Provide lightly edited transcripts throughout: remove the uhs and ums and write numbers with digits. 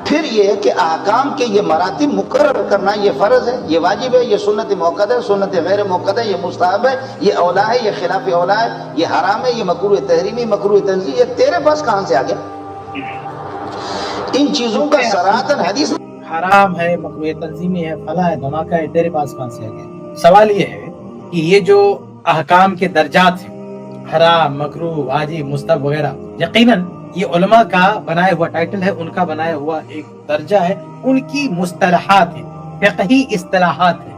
پھر یہ کہ احکام کے یہ مراتب مقرر کرنا یہ فرض ہے، یہ واجب ہے، یہ سنت موقع ہے، سنت غیر موقع ہے، یہ مستحب ہے، یہ اولا ہے، یہ خلاف اولا ہے، یہ حرام ہے، یہ مکروہ تحریمی، مکروہ تنزیہی، یہ تیرے پاس کہاں سے آ گیا؟ ان چیزوں کا صراحتاً حدیث حرام ہے، مکروہ تنظیمی ہے، فلاں ہے، دھماکہ ہے، تیرے پاس کہاں سے آ گیا؟ سوال یہ ہے کہ یہ جو احکام کے درجات ہیں، حرام، مکروہ، واجب، مستحب وغیرہ، یقیناً یہ علماء کا بنایا ہوا ٹائٹل ہے، ان کا بنایا ہوا ایک درجہ ہے، ان کی مصطلحات ہیں، فقہی اصطلاحات ہیں،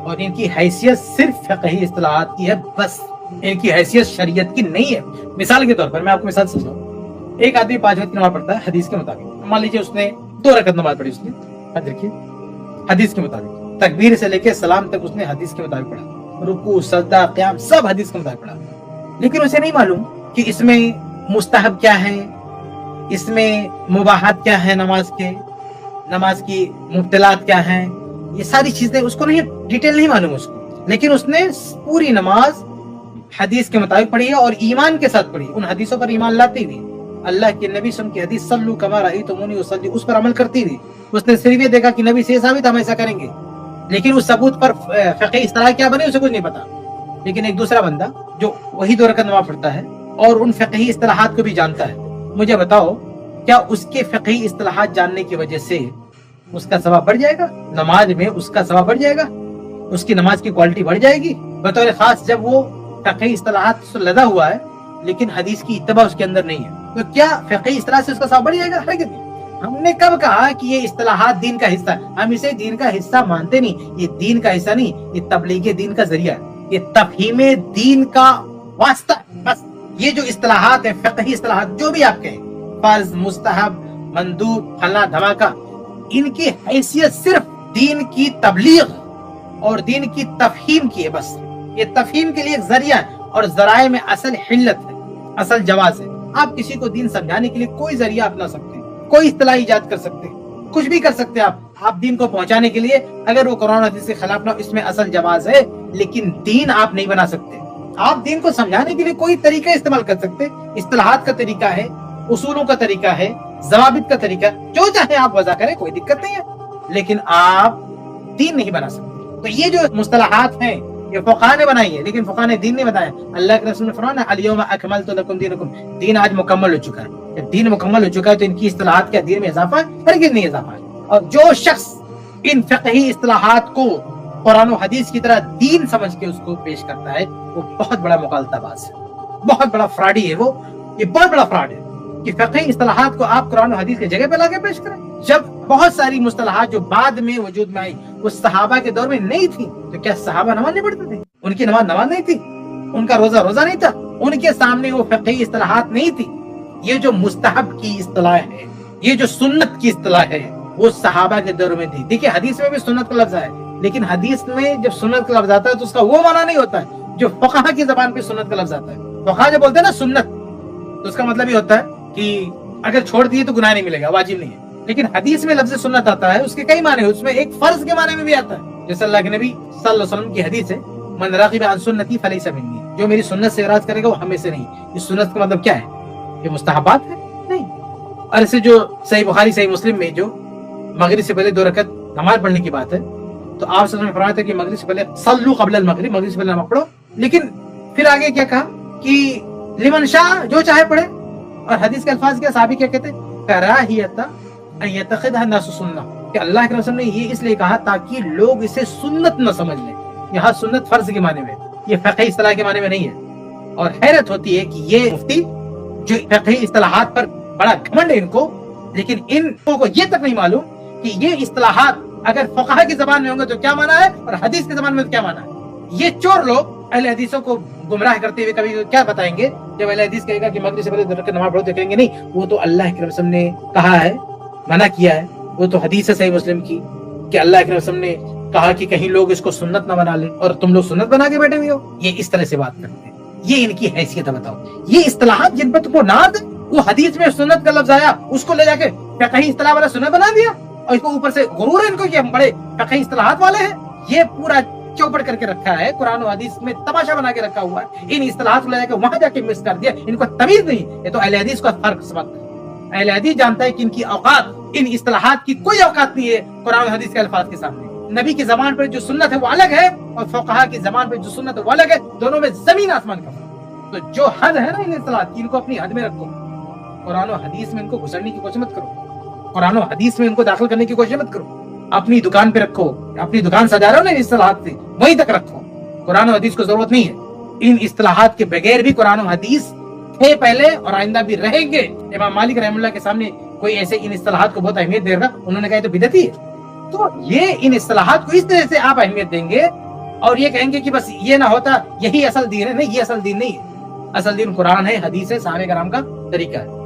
اور ان کی حیثیت صرف فقہی اصطلاحات کی ہے، بس ان کی حیثیت شریعت کی نہیں ہے۔ مثال کے طور پر میں آپ کو مثال سمجھاؤں، ایک آدمی 5 وقت کی نماز پڑھتا ہے حدیث کے مطابق، مان لیجیے اس نے 2 رکعت نماز پڑھی، اس نے یاد رکھیے حدیث کے مطابق، تکبیر سے لے کے سلام تک اس نے حدیث کے مطابق پڑھا، رکوع، سجدہ، قیام سب حدیث کے مطابق پڑھا، لیکن اسے نہیں معلوم کہ اس میں مستحب کیا ہے، اس میں مباحات کیا ہے، نماز کی مبطلات کیا ہیں، یہ ساری چیزیں اس کو نہیں، ڈیٹیل نہیں معلوم اس کو، لیکن اس نے پوری نماز حدیث کے مطابق پڑھی ہے اور ایمان کے ساتھ پڑھی، ان حدیثوں پر ایمان لاتی ہوئی، اللہ کے نبی صلی اللہ علیہ وسلم کی حدیث صلو کما رأیتمونی اصلی، اس پر عمل کرتی تھی، اس نے صرف یہ دیکھا کہ نبی سے ثابت ہم ایسا کریں گے، لیکن اس ثبوت پر فقہی اصطلاح کیا بنے اسے کچھ نہیں پتا۔ لیکن ایک دوسرا بندہ جو وہی 2 رکعت نماز پڑھتا ہے اور ان فقہی اصطلاحات کو بھی جانتا ہے، مجھے بتاؤ کیا اس کے فقہی اصطلاحات جاننے کی وجہ سے اس کا ثواب بڑھ جائے گا؟ نماز میں اس کا ثواب بڑھ جائے گا، اس کی نماز کی کوالٹی بڑھ جائے گی؟ بطور خاص جب وہ فقہی اصطلاحات سے لدا ہوا ہے لیکن حدیث کی اتباع اس کے اندر نہیں ہے، تو کیا فقہی اصطلاح سے اس کا ثواب بڑھ جائے گا؟ ہرگز نہیں۔ ہم نے کب کہا کہ یہ اصطلاحات دین کا حصہ ہے؟ ہم اسے دین کا حصہ مانتے نہیں، یہ دین کا حصہ نہیں، یہ تبلیغ دین کا ذریعہ ہے، یہ تفہیم دین کا واسطہ، بس۔ یہ جو اصطلاحات ہیں، فقہی اصطلاحات جو بھی آپ کہیں، فرض، مستحب، مندوب، فلاں، دھماکہ، ان کی حیثیت صرف دین کی تبلیغ اور دین کی تفہیم کی ہے، بس۔ یہ تفہیم کے لیے ایک ذریعہ ہے، اور ذرائع میں اصل حلت ہے، اصل جواز ہے۔ آپ کسی کو دین سمجھانے کے لیے کوئی ذریعہ اپنا سکتے ہیں، کوئی اصطلاح ایجاد کر سکتے ہیں، کچھ بھی کر سکتے ہیں آپ دین کو پہنچانے کے لیے، اگر وہ قرآن حدیث کے خلاف نہ، اس میں اصل جواز ہے، لیکن دین آپ نہیں بنا سکتے۔ آپ دین کو سمجھانے کے لیے کوئی طریقہ استعمال کر سکتے، اصطلاحات کا طریقہ ہے، اصولوں کا طریقہ ہے، ضوابط کا طریقہ، جو چاہے آپ وضع کریں، کوئی دقت نہیں ہے، لیکن آپ دین نہیں بنا سکتے۔ تو یہ جو مصطلحات ہیں یہ فقہاء نے بنائی ہے، لیکن فقہاء نے دین نہیں بتایا۔ اللہ کے رسول نے فرمایا الیوم اکملت لکم دینکم، دین آج مکمل ہو چکا ہے۔ جب دین مکمل ہو چکا ہے تو ان کی اصطلاحات کیا دین میں اضافہ ہے؟ ہرگز نہیں اضافہ ہے۔ اور جو شخص ان فقہی اصطلاحات کو قرآن و حدیث کی طرح دین سمجھ کے اس کو پیش کرتا ہے، وہ بہت بڑا مغالطہ باز ہے، بہت بڑا فراڈی ہے، وہ یہ بہت بڑا فراڈ ہے کہ فقہی اصطلاحات کو آپ قرآن و حدیث کی جگہ پہ لا کے پیش کریں۔ جب بہت ساری مصطلحات جو بعد میں وجود میں آئی وہ صحابہ کے دور میں نہیں تھی، تو کیا صحابہ نماز نہیں پڑھتے تھے؟ ان کی نماز نہیں تھی، ان کا روزہ نہیں تھا، ان کے سامنے وہ فقہی اصطلاحات نہیں تھی۔ یہ جو مستحب کی اصطلاح ہے، یہ جو سنت کی اصطلاح ہے، وہ صحابہ کے دور میں تھی۔ دیکھیے حدیث میں بھی سنت کا لفظ ہے، لیکن حدیث میں جب سنت کا لفظ آتا ہے تو اس کا وہ معنی نہیں ہوتا ہے جو فقہاء کی زبان پہ سنت کا لفظ آتا ہے۔ فقہاء جب بولتے ہیں نا سنت، تو اس کا مطلب یہ ہوتا ہے کہ اگر چھوڑ دیے تو گناہ نہیں ملے گا، واجب نہیں ہے۔ لیکن حدیث میں لفظ سنت آتا ہے، اس کے کئی معنی، اس میں ایک فرض کے معنی میں بھی آتا ہے، جیسے اللہ کے نبی صلی اللہ علیہ وسلم کی حدیث ہے من راغب عن سنتی فلیس منی، جو میری سنت سے اعراض کرے گا وہ ہمیں سے نہیں۔ اس سنت کا مطلب کیا ہے؟ یہ مستحبات ہے؟ نہیں۔ اور ایسے جو صحیح بخاری صحیح مسلم میں جو مغرب سے پہلے 2 رکعت نماز پڑھنے کی بات ہے، تو آپ صلی اللہ علیہ وسلم نے فرمایا تھا کہ مغرب سے پہلے صلو قبل المغرب، مغرب سے پہلے نماز پڑھو، لیکن پھر آگے کیا کہا کہ لمن شاء، جو چاہے پڑھے۔ اور حدیث کے الفاظ کیا صحابی کیا کہتے ہیں؟ کراہیت ان یتخذها الناس سنہ، کہ اللہ کے رسول نے یہ اس لیے کہا تاکہ لوگ اسے سنت نہ سمجھ لیں۔ یہاں سنت فرض کے معنی میں، یہ فقہی اصطلاح کے معنی میں نہیں ہے۔ اور حیرت ہوتی ہے کہ یہ مفتی جو فقہی اصطلاحات پر بڑا گھمنڈ ہے ان کو، لیکن ان کو یہ تک نہیں معلوم کہ یہ اصطلاحات اگر فقہاء کی زبان میں ہوں گے تو کیا معنی ہے اور حدیث کی زبان میں تو کیا معنی ہے۔ یہ چور لوگ اہل حدیثوں کو گمراہ کرتے ہوئے کبھی کیا بتائیں گے؟ جب اہل حدیث کہے گا کہ مغرب سے پہلے 2 رکعت نماز پڑھو تو کہیں گے نہیں، وہ تو اللہ کے رسول نے کہا ہے، منع کیا ہے، وہ تو حدیث ہے صحیح مسلم کی کہ اللہ کے رسول نے کہا کہ کہیں لوگ اس کو سنت نہ بنا لیں، اور تم لوگ سنت بنا کے بیٹھے ہوئے ہو۔ یہ اس طرح سے بات کرتے ہیں، یہ ان کی حیثیت ہے۔ بتاؤ یہ اصطلاحات جن پر تم کو ناز ہے، وہ حدیث میں سنت کا لفظ آیا اس کو لے جا کے فقہی اصطلاح والا سنت بنا دیا، اور اس کو اوپر سے غرور ہے ان کو کہ ہم بڑے فقہی اصطلاحات والے ہیں۔ یہ پورا چوپڑ کر کے رکھا ہے، قرآن و حدیث میں تماشا بنا کے رکھا ہوا ہے، ان اصطلاحات کو لے جا کے وہاں جا کے مس کر دیا۔ ان کو تمیز نہیں، یہ تو اہل حدیث کا فرق سبق ہے۔ اہل حدیث جانتا ہے کہ ان کی اوقات ان اصطلاحات کی کوئی اوقات نہیں ہے قرآن و حدیث کے الفاظ کے سامنے. نبی کی زبان پر جو سنت ہے وہ الگ ہے اور فقہا کی زبان پر جو سنت ہے وہ الگ ہے. دونوں میں زمین آسمان کا فرق. تو جو حد ہے نا ان اصطلاحات کی ان کو اپنی حد میں رکھو. قرآن و حدیث میں ان کو گھسڑنے کی کوشش مت کرو. قرآن و حدیث میں ان کو داخل کرنے کی کوشش مت کرو. اپنی دکان پہ رکھو. اپنی دکان سجا رہے ہو نا ان اصطلاحات سے, وہیں تک رکھو. قرآن و حدیث کو ضرورت نہیں ہے. ان اصطلاحات کے بغیر بھی قرآن و حدیث تھے پہلے اور آئندہ بھی رہیں گے. امام مالک رحمہ اللہ کے سامنے کوئی ایسے ان اصطلاحات کو بہت اہمیت دے رہا, انہوں نے کہا تو بدعتی ہے. تو یہ ان اصطلاحات کو اس طرح سے آپ اہمیت دیں گے اور یہ کہیں گے کہ بس یہ نہ ہوتا یہی اصل دین ہے. نہیں, یہ اصل دین نہیں ہے. اصل دین قرآن ہے, حدیث ہے, صحابہ کرام کا طریقہ ہے.